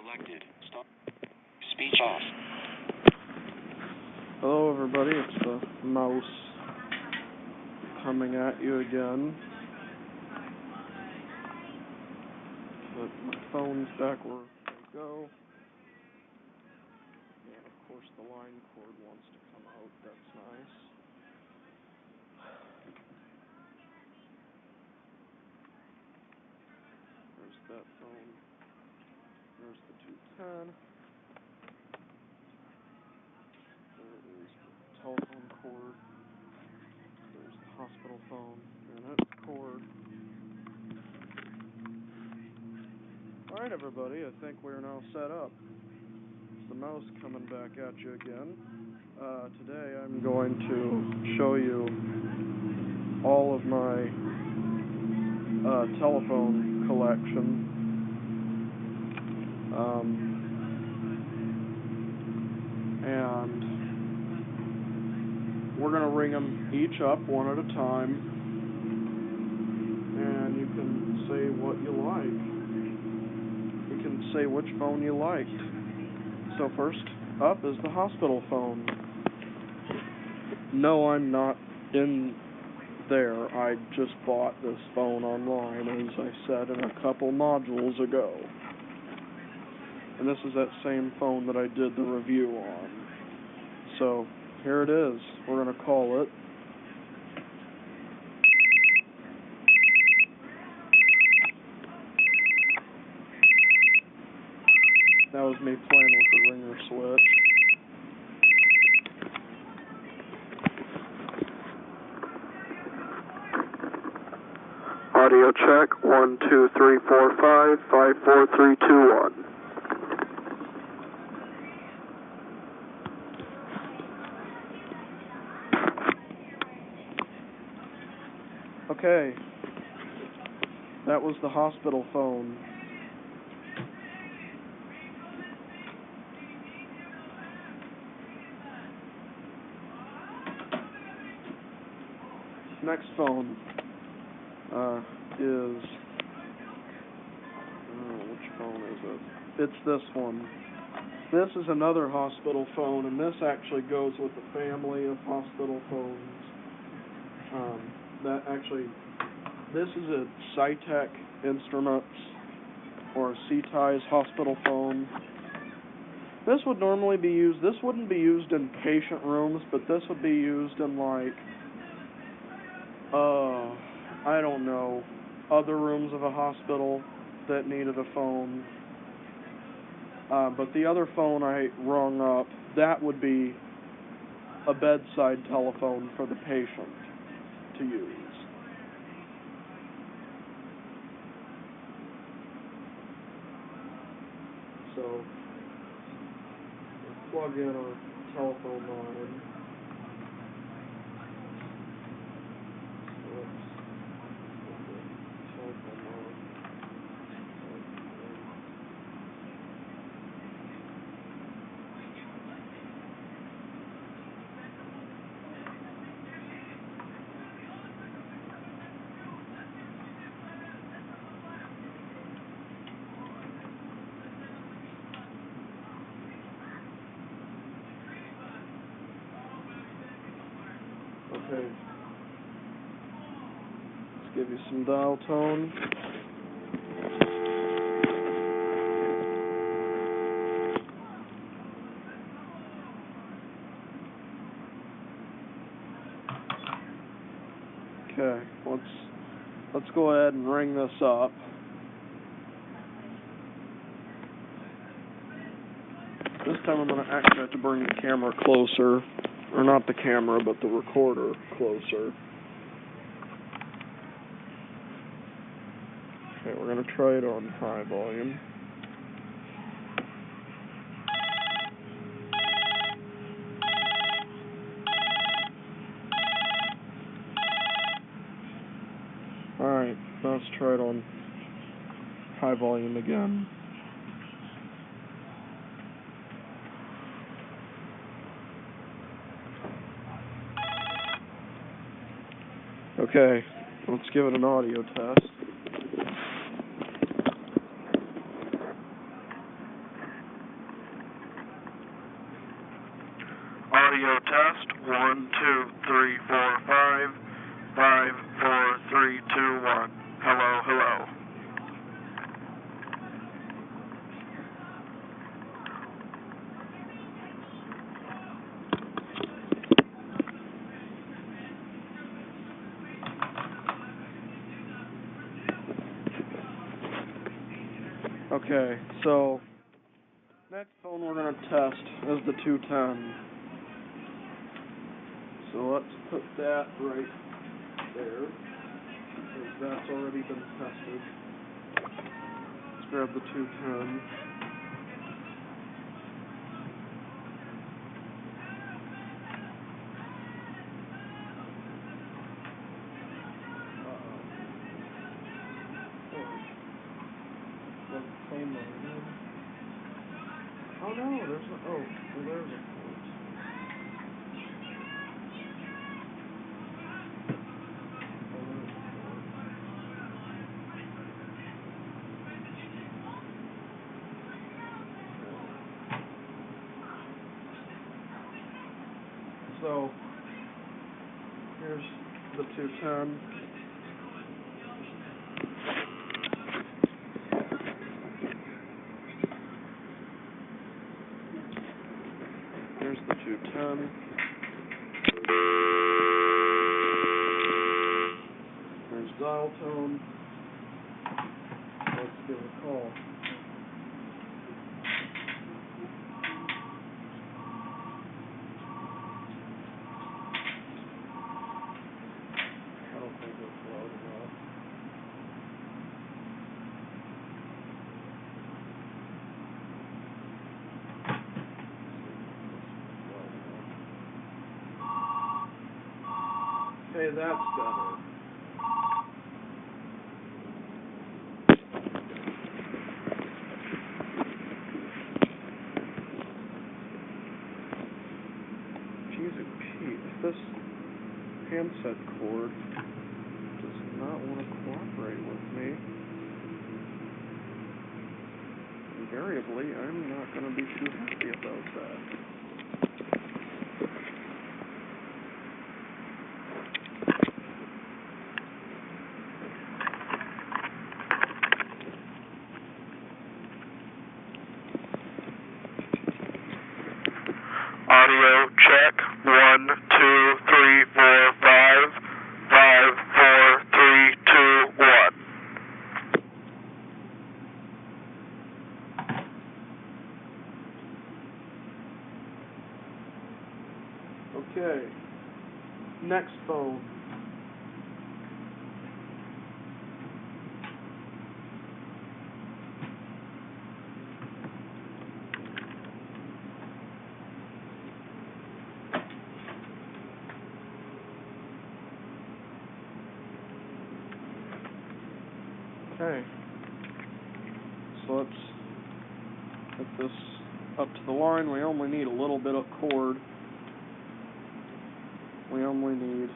selected. Stop. Speech off. Hello everybody, it's the mouse coming at you again. But my phone's back where they go. And of course the line cord wants to come out, that's nice. There's that phone. There's the 210. There is the telephone cord. There's the hospital phone and its cord. Alright everybody, I think we're now set up. It's the mouse coming back at you again. Today I'm going to show you all of my telephone collection. And we're going to ring them each up one at a time, and you can say what you like. You can say which phone you liked. So first up is the hospital phone. No, I'm not in there. I just bought this phone online, as I said in a couple modules ago. And this is that same phone that I did the review on. So, here it is. We're going to call it. That was me playing with the ringer switch. Audio check, 1, 2, 3, 4, 5, 5, 4, 3, 2, 1. Okay, that was the hospital phone. Next phone is, which phone is it? It's this one. This is another hospital phone, and this actually goes with the family of hospital phones. This is a Cytec Instruments or CTI's hospital phone. This would normally be used, this wouldn't be used in patient rooms, but this would be used in I don't know, other rooms of a hospital that needed a phone. But the other phone I rung up, that would be a bedside telephone for the patient to use. So, we'll plug in our telephone line. Okay, let's give you some dial tone. Okay, let's go ahead and ring this up. This time I'm going to actually have to bring the camera closer. Or not the camera, but the recorder closer. Okay, we're going to try it on high volume. Alright, now let's try it on high volume again. Okay, let's give it an audio test. Audio test. 1, 2, 3, 4, 5. 5, 4, 3, 2, 1. Hello, hello. Okay, so next phone we're going to test is the 210. So let's put that right there, because that's already been tested. Let's grab the 210. Oh no, there's a, well, there's a port. So, here's the 210. Here's the 210. There's dial tone. Let's give it a call. I don't think it's loud enough. Okay, that's better. Jeez and Pete, if this handset cord does not want to cooperate with me, invariably I'm not going to be too happy about that. Audio check. 1, 2, 3, 4, 5. 5, 4, 3, 2, 1. Okay. Next phone. Okay, so let's put this up to the line. We only need a little bit of cord. We only need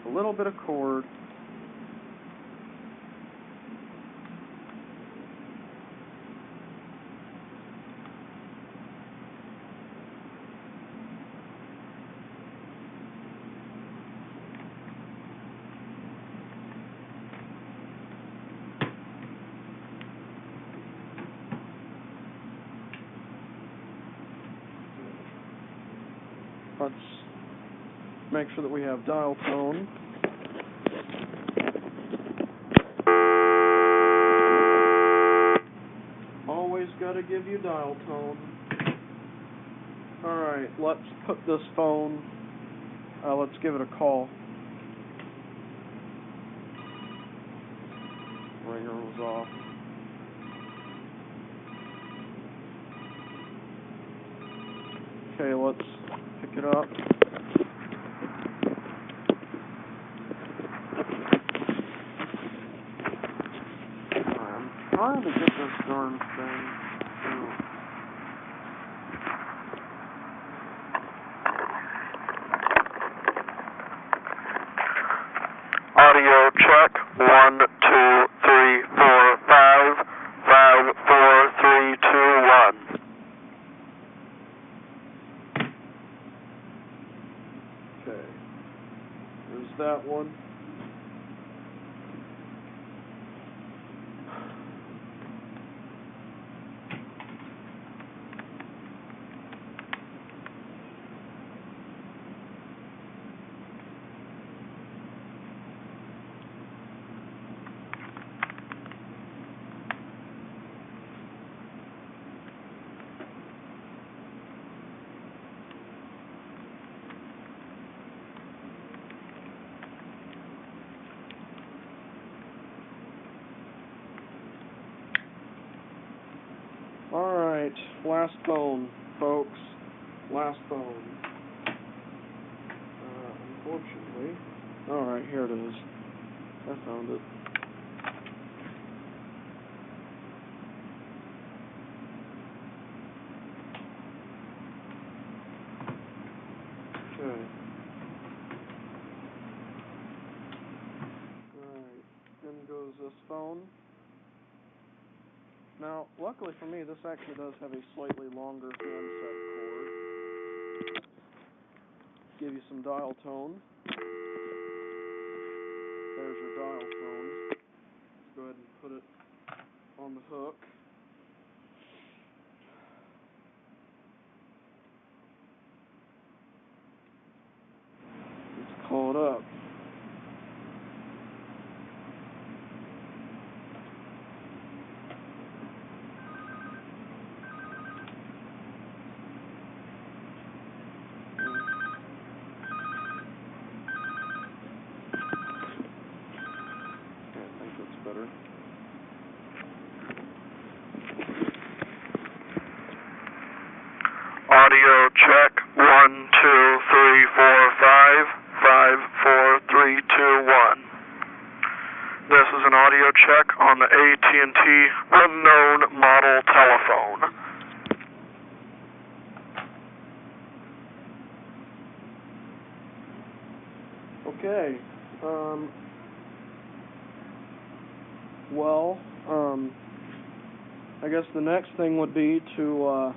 a little bit of cord. Let's make sure that we have dial tone. Always got to give you dial tone. Alright, let's put this phone, let's give it a call. Ringer was off. Okay, let's pick it up. I'm trying to get this darn thing to... Audio check. 1, 2, 3, 4, 5. 5, 4, 3, 2, 1. that one. Alright, last phone, folks. Last phone. Unfortunately. Alright, here it is. I found it. Okay. Alright, in goes this phone. Now, luckily for me, this actually does have a slightly longer handset cord. Give you some dial tone. There's your dial tone. Let's go ahead and put it on the hook. Let's call it up. I think that's better. Audio check 1 2 3 4 5 5 4 3 2 1. This is an audio check on the AT&T unknown model telephone. Okay. I guess the next thing would be to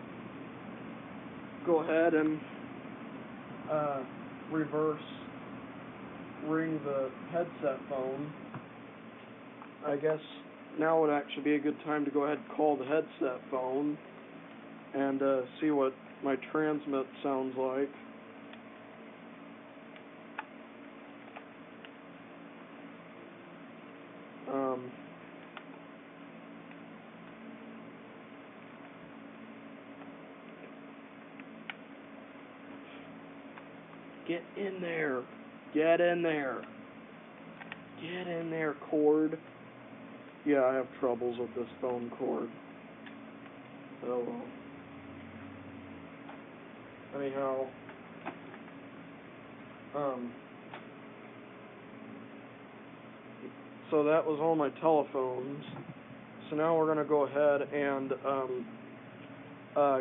go ahead and reverse ring the headset phone. I guess now would actually be a good time to go ahead and call the headset phone and see what my transmit sounds like. Get in there. Get in there. Get in there, cord. Yeah, I have troubles with this phone cord. Oh well. Anyhow, so that was all my telephones. So now we're going to go ahead and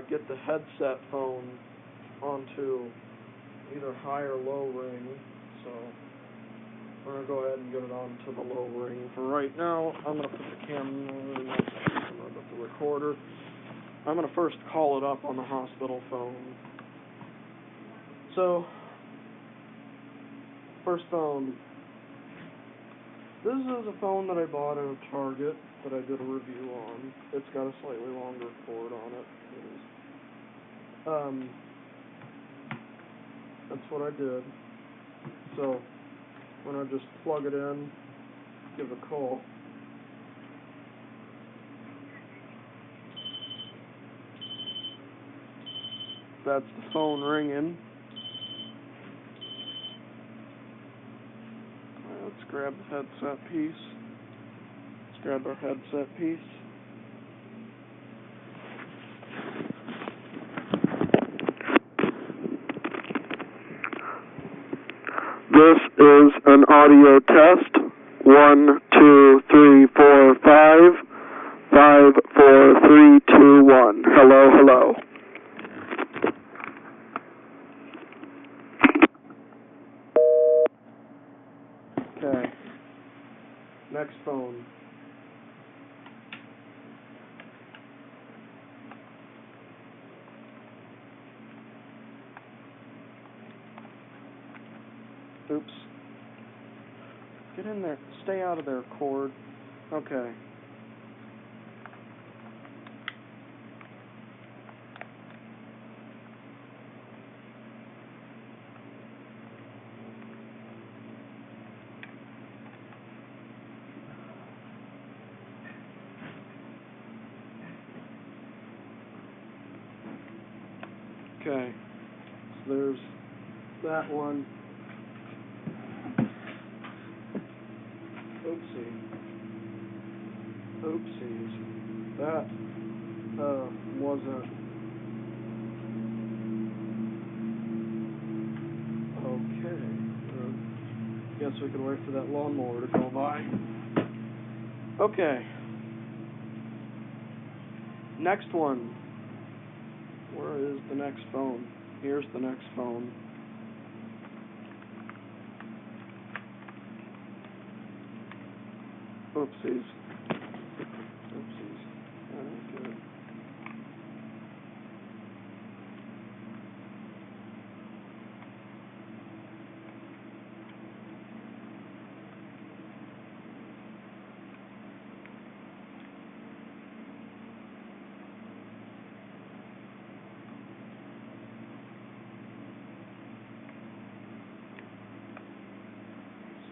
get the headset phone onto either high or low ring. So we're going to go ahead and get it onto the low ring. For right now, I'm going to put the camera, the recorder. I'm going to first call it up on the hospital phone. So, first phone. This is a phone that I bought at a Target that I did a review on. It's got a slightly longer cord on it. That's what I did. So, I'm going to just plug it in, give a call. That's the phone ringing. Let's grab the headset piece. Let's grab our headset piece. This is an audio test. 1 2 3 4 5 5 4 3 2 1. Hello, hello. Okay. Next phone. Oops. Get in there. Stay out of there, cord. Okay. Okay. So there's that one. Oopsies. That wasn't okay. Guess we could wait for that lawnmower to go by. Okay. Next one. Where is the next phone? Here's the next phone. Oopsies. Okay.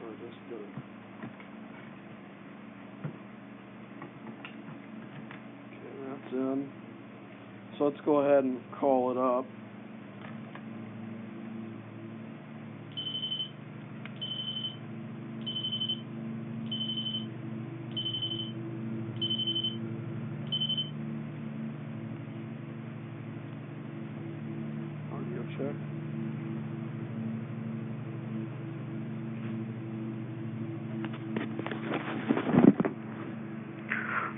So just that's in. So let's go ahead and call it up. Audio check.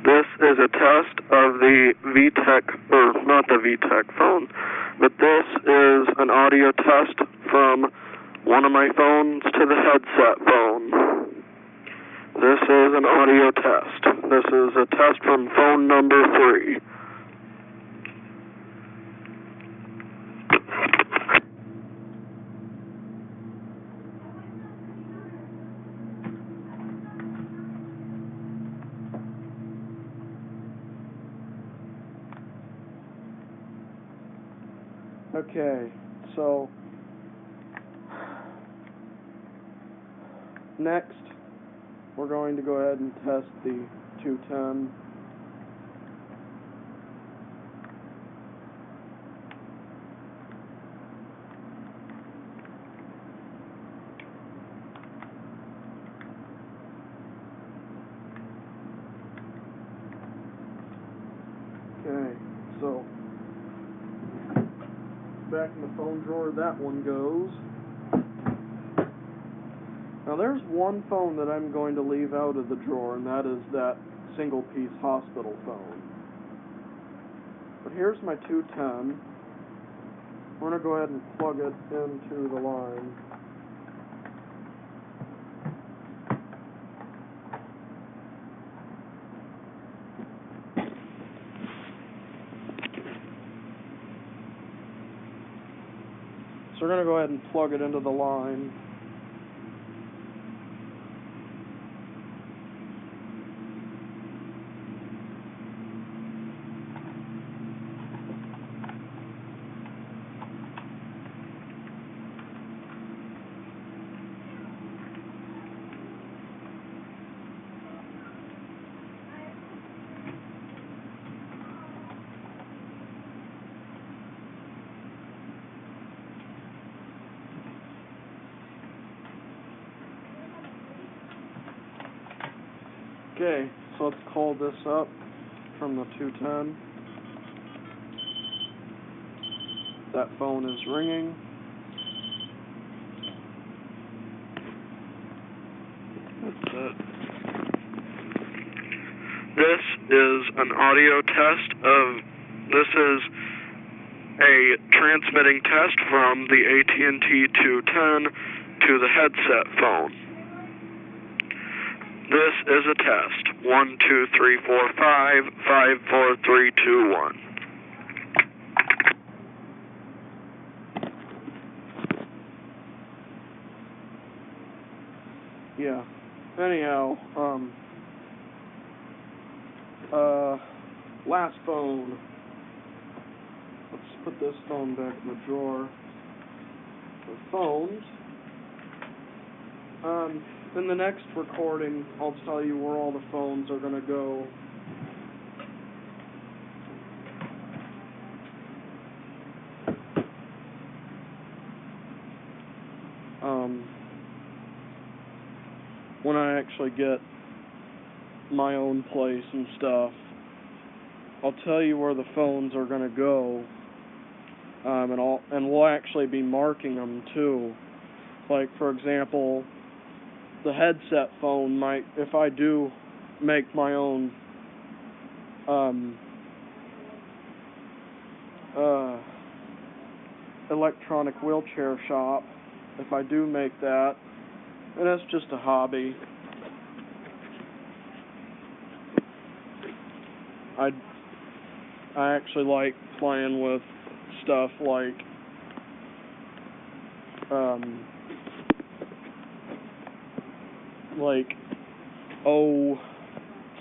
This is a test of the VTech, or not the VTech phone, but this is an audio test from one of my phones to the headset phone. This is an audio test. This is a test from phone number 3. Okay, so next we're going to go ahead and test the 210. Okay, so back in the phone drawer that one goes. Now there's one phone that I'm going to leave out of the drawer, and that is that single piece hospital phone. But here's my 210. We're going to go ahead and plug it into the line. So we're going to go ahead and plug it into the line. Okay, so let's call this up from the 210. That phone is ringing. That's it. This is an audio test of, this is a transmitting test from the AT&T 210 to the headset phone. This is a test. 1, 2, 3, 4, 5, 5, 4, 3, 2, 1. Yeah. Anyhow, last phone. Let's put this phone back in the drawer. For phones. In the next recording, I'll tell you where all the phones are gonna go. When I actually get my own place and stuff, I'll tell you where the phones are gonna go, and we'll actually be marking them too. Like, for example, the headset phone might, if I do make my own electronic wheelchair shop, if I do make that, and that's just a hobby, I actually like playing with stuff like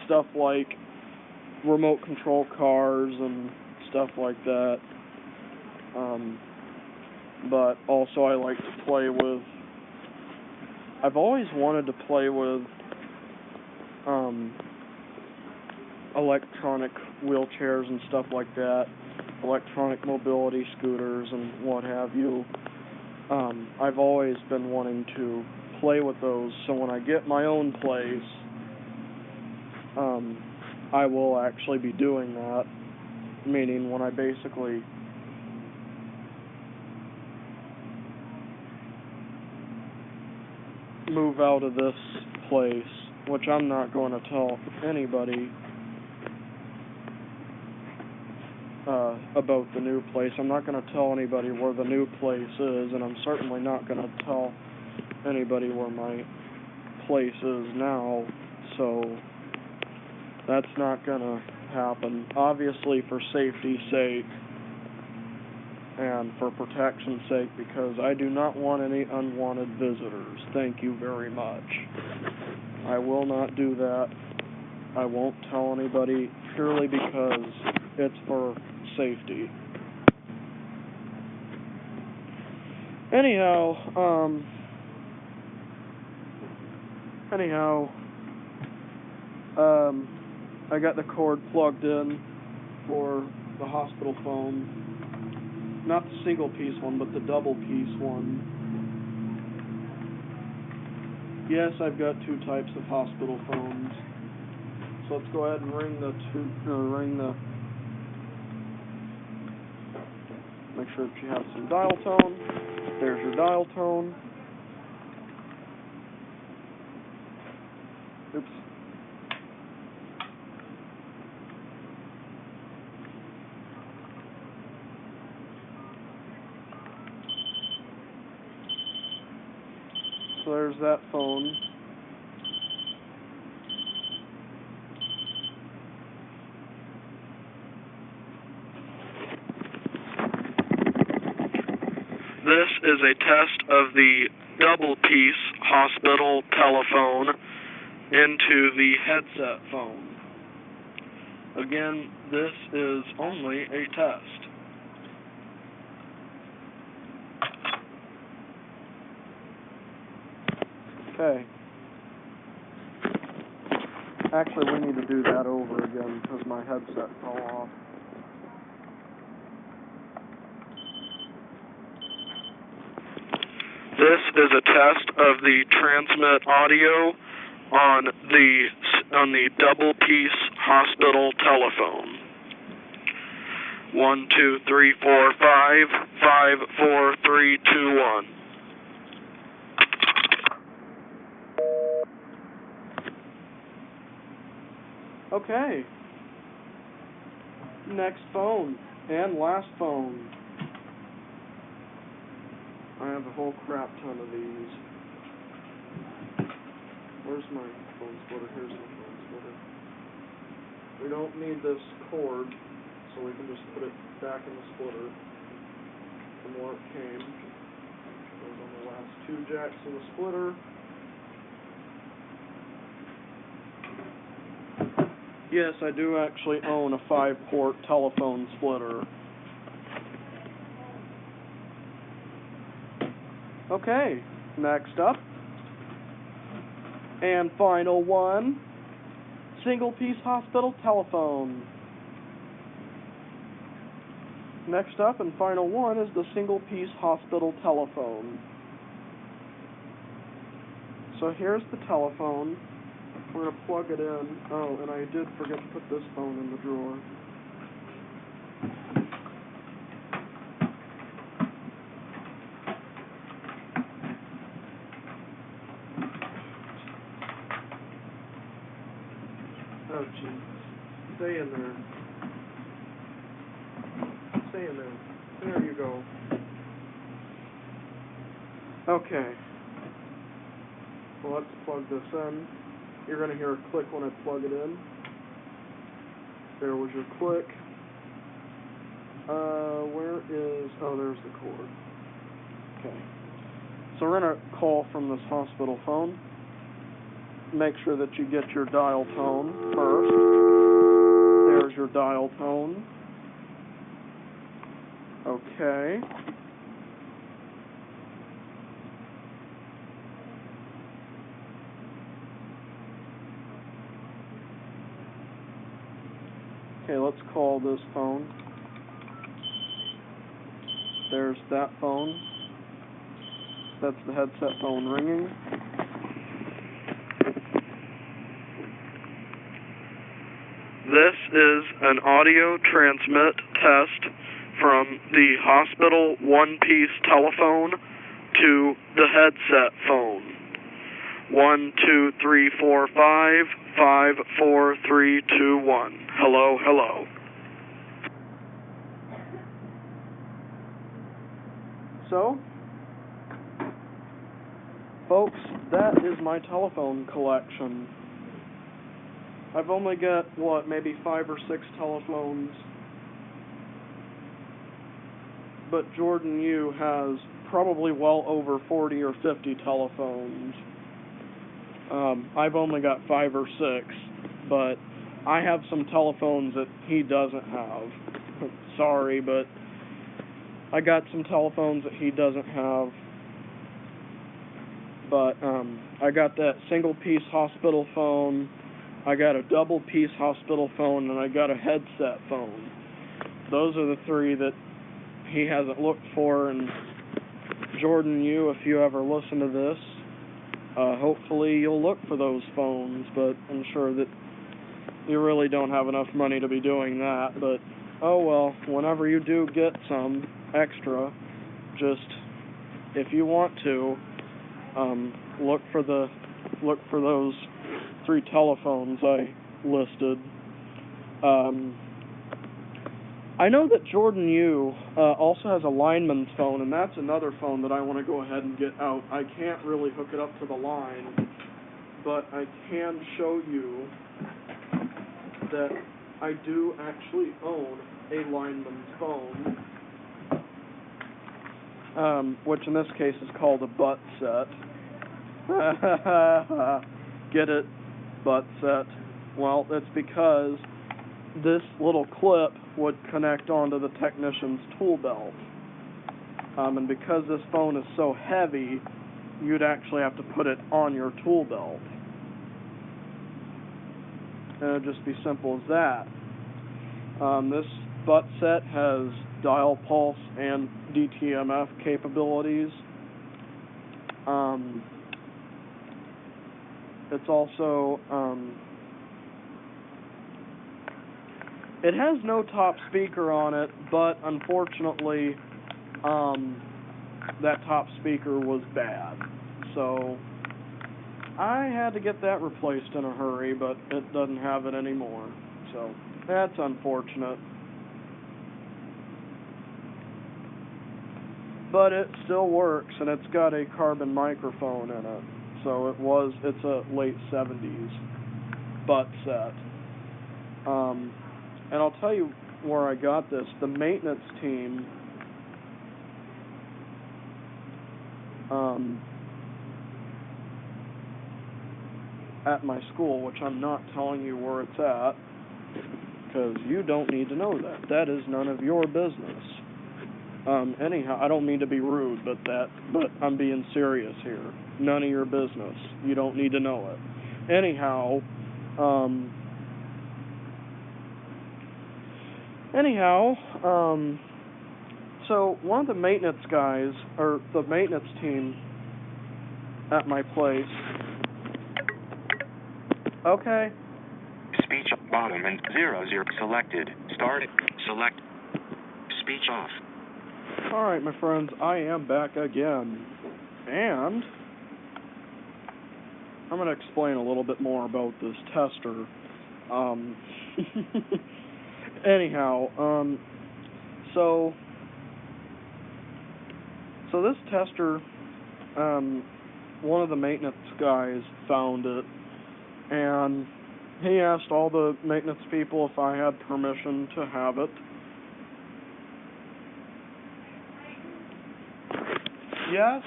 stuff like remote control cars and stuff like that. But also I like to play with, I've always wanted to play with electronic wheelchairs and stuff like that, electronic mobility scooters and what have you. I've always been wanting to play with those, so when I get my own place, I will actually be doing that, meaning when I basically move out of this place, which I'm not going to tell anybody about the new place. I'm not going to tell anybody where the new place is, and I'm certainly not going to tell anybody where my place is now, so that's not going to happen. Obviously for safety's sake and for protection's sake, because I do not want any unwanted visitors. Thank you very much. I will not do that. I won't tell anybody, purely because it's for safety. Anyhow, I got the cord plugged in for the hospital phone. Not the single piece one, but the double piece one. Yes, I've got two types of hospital phones. So let's go ahead and make sure that you have some dial tone. There's your dial tone. Oops. So there's that phone. This is a test of the double-piece hospital telephone into the Headset phone. Again, this is only a test. Okay. Actually, we need to do that over again because my headset fell off. This is a test of the transmit audio on the double-piece hospital telephone. 1, 2, 3, 4, 5, 5, 4, 3, 2, 1. Okay. Next phone. And last phone. I have a whole crap ton of these. Where's my phone splitter? Here's my phone splitter. We don't need this cord, so we can just put it back in the splitter from where it came. Goes on the last two jacks in the splitter. Yes, I do actually own a 5-port telephone splitter. Okay, next up. And final one, single-piece hospital telephone. Next up and final one is the single-piece hospital telephone. So here's the telephone. We're going to plug it in. Oh, and I did forget to put this phone in the drawer. Oh, jeez. Stay in there. Stay in there. There you go. Okay. Well, let's plug this in. You're going to hear a click when I plug it in. There was your click. Where is... Oh, there's the cord. Okay. So we're going to call from this hospital phone. Make sure that you get your dial tone first. There's your dial tone. Okay. Okay, let's call this phone. There's that phone. That's the headset phone ringing. This is an audio transmit test from the hospital one-piece telephone to the headset phone. 1, 2, 3, 4, 5, 5, 4, 3, 2, 1. Hello, hello. So, folks, that is my telephone collection. I've only got, maybe 5 or 6 telephones. But Jordan Yu has probably well over 40 or 50 telephones. I've only got 5 or 6, but I have some telephones that he doesn't have. Sorry, but I got some telephones that he doesn't have. But I got that single-piece hospital phone, I got a double-piece hospital phone, and I got a headset phone. Those are the 3 that he hasn't looked for, and Jordan Yu, if you ever listen to this, hopefully you'll look for those phones, but I'm sure that you really don't have enough money to be doing that, but oh well, whenever you do get some extra, just, if you want to, look for those 3 telephones I listed. I know that Jordan Yu also has a lineman's phone, and that's another phone that I want to go ahead and get out. I can't really hook it up to the line, but I can show you that I do actually own a lineman's phone, which in this case is called a butt set. Get it? Butt set. Well, it's because this little clip would connect onto the technician's tool belt. And because this phone is so heavy, you'd actually have to put it on your tool belt. And it would just be simple as that. This butt set has dial pulse and DTMF capabilities. It's also, it has no top speaker on it, but unfortunately, that top speaker was bad. So, I had to get that replaced in a hurry, but it doesn't have it anymore. So, that's unfortunate. But it still works, and it's got a carbon microphone in it. So it's a late 70s butt set. And I'll tell you where I got this. The maintenance team at my school, which I'm not telling you where it's at, Because you don't need to know that. That is none of your business. Anyhow, I don't mean to be rude, but I'm being serious here. None of your business. You don't need to know it. Anyhow, so one of the maintenance guys, or the maintenance team at my place, okay. Speech bottom and 00 selected. Start. Select. Speech off. Alright, my friends, I am back again. And I'm going to explain a little bit more about this tester. Anyhow, so this tester, one of the maintenance guys found it, and he asked all the maintenance people if I had permission to have it. Yes?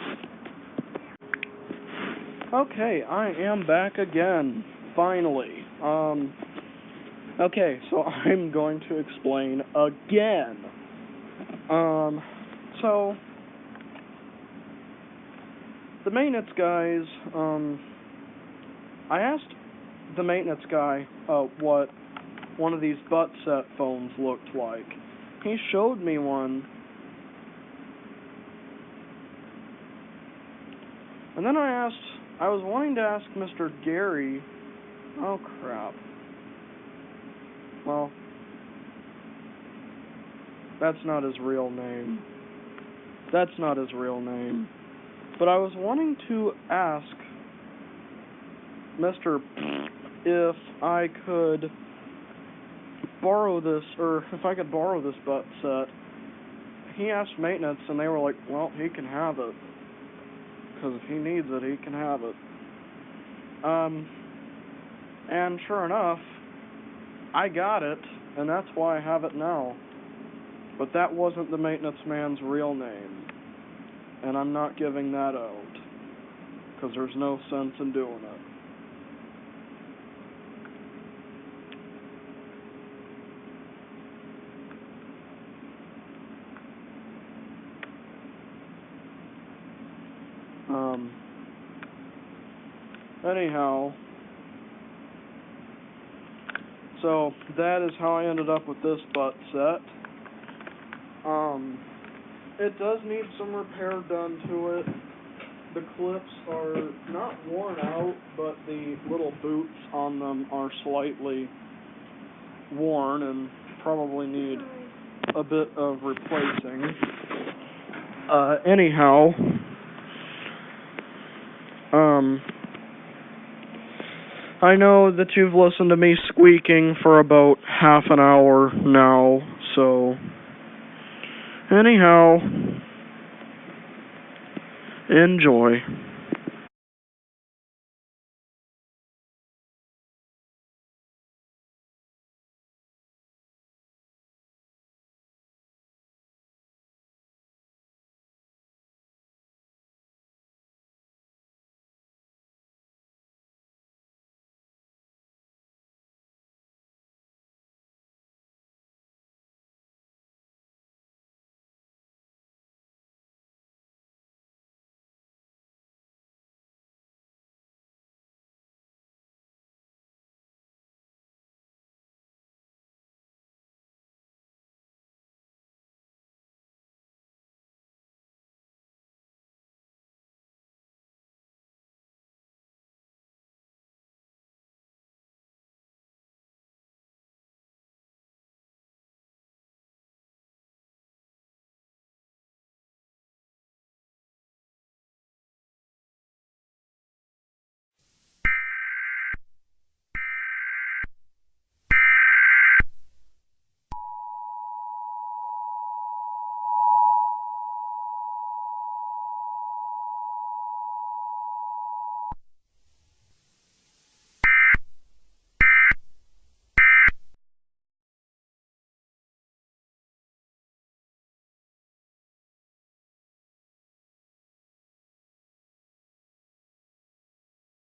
Okay, I am back again, finally. Okay, so I'm going to explain again. So the maintenance guys, I asked the maintenance guy what one of these butt set phones looked like. He showed me one, and then I was wanting to ask Mr. Gary, oh crap, well, that's not his real name. But I was wanting to ask Mr. if I could borrow this, or if I could borrow this butt set. He asked maintenance, and they were like, well, he can have it. Because if he needs it, he can have it. And sure enough, I got it, and that's why I have it now. But that wasn't the maintenance man's real name. And I'm not giving that out. Because there's no sense in doing it. Anyhow, so that is how I ended up with this butt set. It does need some repair done to it. The clips are not worn out, but the little boots on them are slightly worn and probably need a bit of replacing. Anyhow, I know that you've listened to me squeaking for about half an hour now, so anyhow, enjoy.